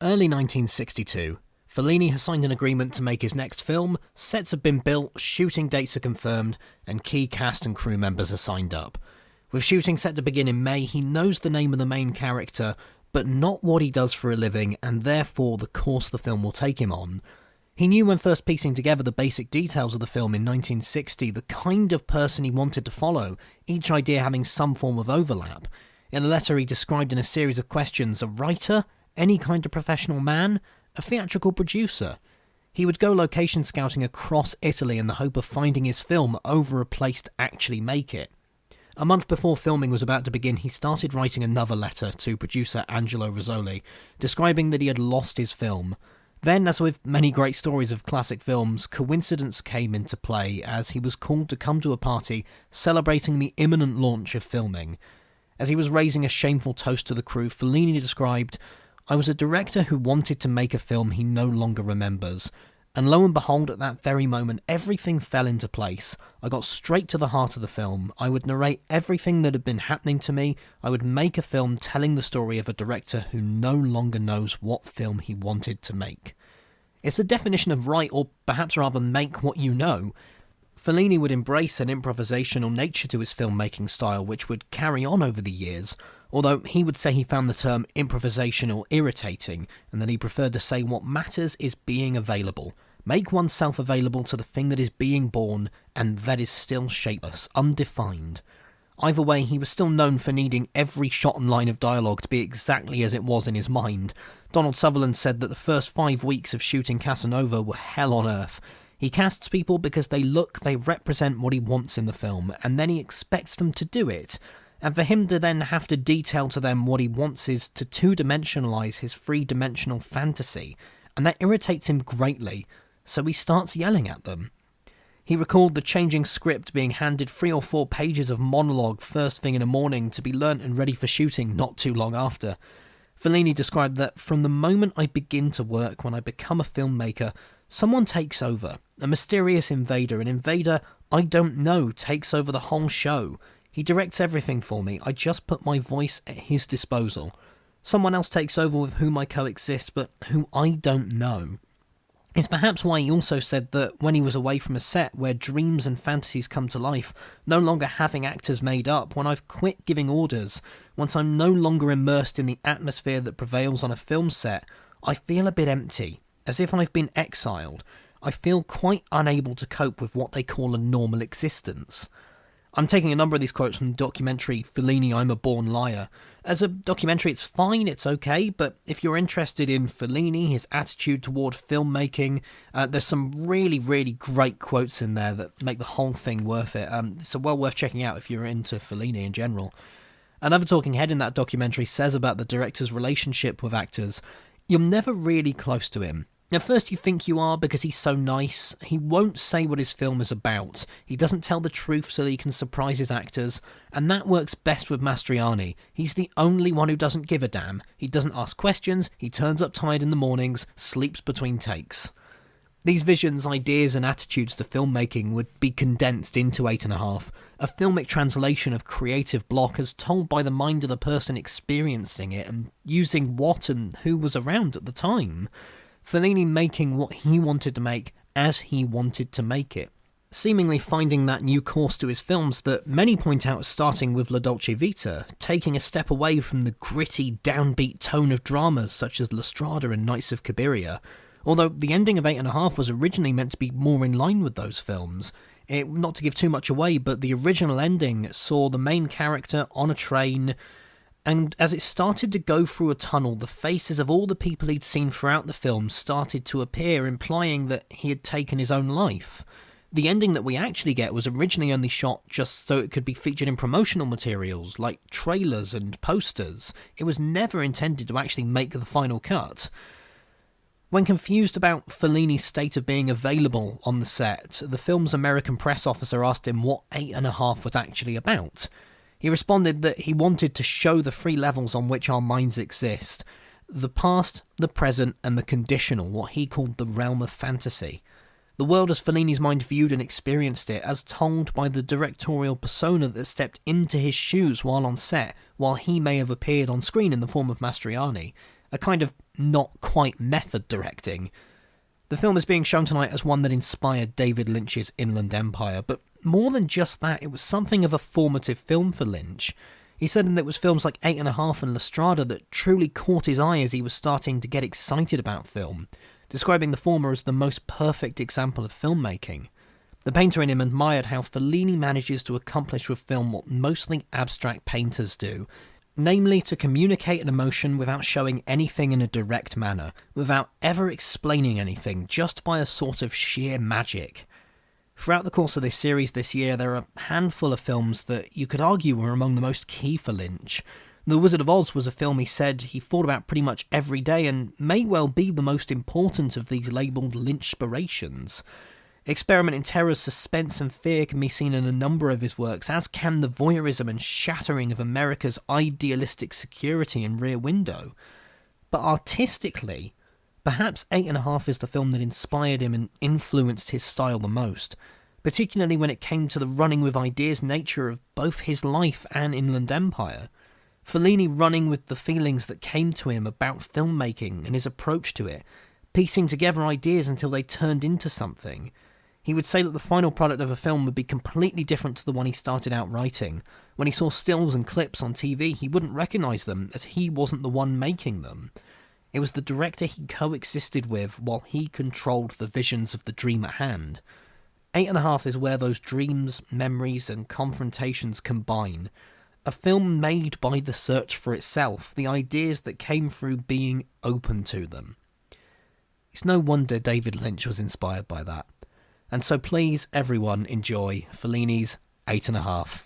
Early 1962, Fellini has signed an agreement to make his next film, sets have been built, shooting dates are confirmed, and key cast and crew members are signed up. With shooting set to begin in May, he knows the name of the main character, but not what he does for a living, and therefore the course the film will take him on. He knew when first piecing together the basic details of the film in 1960 the kind of person he wanted to follow, each idea having some form of overlap. In a letter he described in a series of questions: a writer, any kind of professional man, a theatrical producer. He would go location scouting across Italy in the hope of finding his film over a place to actually make it. A month before filming was about to begin, he started writing another letter to producer Angelo Rizzoli, describing that he had lost his film. Then, as with many great stories of classic films, coincidence came into play as he was called to come to a party celebrating the imminent launch of filming. As he was raising a shameful toast to the crew, Fellini described, "I was a director who wanted to make a film he no longer remembers. And lo and behold, at that very moment, everything fell into place. I got straight to the heart of the film. I would narrate everything that had been happening to me. I would make a film telling the story of a director who no longer knows what film he wanted to make." It's the definition of write, or perhaps rather make what you know. Fellini would embrace an improvisational nature to his filmmaking style, which would carry on over the years, although he would say he found the term improvisational irritating, and that he preferred to say what matters is being available. Make oneself available to the thing that is being born, and that is still shapeless, undefined. Either way, he was still known for needing every shot and line of dialogue to be exactly as it was in his mind. Donald Sutherland said that the first 5 weeks of shooting Casanova were hell on earth. He casts people because they represent what he wants in the film, and then he expects them to do it. And for him to then have to detail to them what he wants is to two-dimensionalise his three-dimensional fantasy, and that irritates him greatly, so he starts yelling at them. He recalled the changing script being handed 3 or 4 pages of monologue first thing in the morning to be learnt and ready for shooting not too long after. Fellini described that from the moment I begin to work, when I become a filmmaker, someone takes over. A mysterious invader, an invader I don't know, takes over the whole show. He directs everything for me. I just put my voice at his disposal. Someone else takes over with whom I coexist, but who I don't know. It's perhaps why he also said that when he was away from a set where dreams and fantasies come to life, no longer having actors made up, when I've quit giving orders, once I'm no longer immersed in the atmosphere that prevails on a film set, I feel a bit empty, as if I've been exiled. I feel quite unable to cope with what they call a normal existence. I'm taking a number of these quotes from the documentary Fellini, I'm a Born Liar. As a documentary, it's fine, it's okay, but if you're interested in Fellini, his attitude toward filmmaking, there's some really, really great quotes in there that make the whole thing worth it. So well worth checking out if you're into Fellini in general. Another talking head in that documentary says about the director's relationship with actors, "You're never really close to him. At first you think you are because he's so nice. He won't say what his film is about. He doesn't tell the truth so that he can surprise his actors. And that works best with Mastroianni. He's the only one who doesn't give a damn. He doesn't ask questions, he turns up tired in the mornings, sleeps between takes." These visions, ideas and attitudes to filmmaking would be condensed into 8.5, a filmic translation of creative block as told by the mind of the person experiencing it and using what and who was around at the time. Fellini making what he wanted to make as he wanted to make it, seemingly finding that new course to his films that many point out as starting with La Dolce Vita, taking a step away from the gritty, downbeat tone of dramas such as La Strada and Nights of Cabiria, although the ending of 8.5 was originally meant to be more in line with those films. Not to give too much away, but the original ending saw the main character on a train, and as it started to go through a tunnel, the faces of all the people he'd seen throughout the film started to appear, implying that he had taken his own life. The ending that we actually get was originally only shot just so it could be featured in promotional materials, like trailers and posters. It was never intended to actually make the final cut. When confused about Fellini's state of being available on the set, the film's American press officer asked him what 8.5 was actually about. He responded that he wanted to show the 3 levels on which our minds exist: the past, the present, and the conditional, what he called the realm of fantasy. The world as Fellini's mind viewed and experienced it, as told by the directorial persona that stepped into his shoes while on set, while he may have appeared on screen in the form of Mastroianni. A kind of not quite method directing. The film is being shown tonight as one that inspired David Lynch's Inland Empire, but more than just that, it was something of a formative film for Lynch. He said that it was films like 8½ and La Strada that truly caught his eye as he was starting to get excited about film, describing the former as the most perfect example of filmmaking. The painter in him admired how Fellini manages to accomplish with film what mostly abstract painters do, namely to communicate an emotion without showing anything in a direct manner, without ever explaining anything, just by a sort of sheer magic. Throughout the course of this series this year, there are a handful of films that you could argue were among the most key for Lynch. The Wizard of Oz was a film he said he thought about pretty much every day and may well be the most important of these labelled Lynchspirations. Experiment in terror, suspense and fear can be seen in a number of his works, as can the voyeurism and shattering of America's idealistic security in Rear Window. But artistically, perhaps 8½ is the film that inspired him and influenced his style the most, particularly when it came to the running with ideas nature of both his life and Inland Empire. Fellini running with the feelings that came to him about filmmaking and his approach to it, piecing together ideas until they turned into something. He would say that the final product of a film would be completely different to the one he started out writing. When he saw stills and clips on TV, he wouldn't recognise them, as he wasn't the one making them. It was the director he coexisted with while he controlled the visions of the dream at hand. 8½ is where those dreams, memories and confrontations combine. A film made by the search for itself, the ideas that came through being open to them. It's no wonder David Lynch was inspired by that. And so please, everyone, enjoy Fellini's 8½.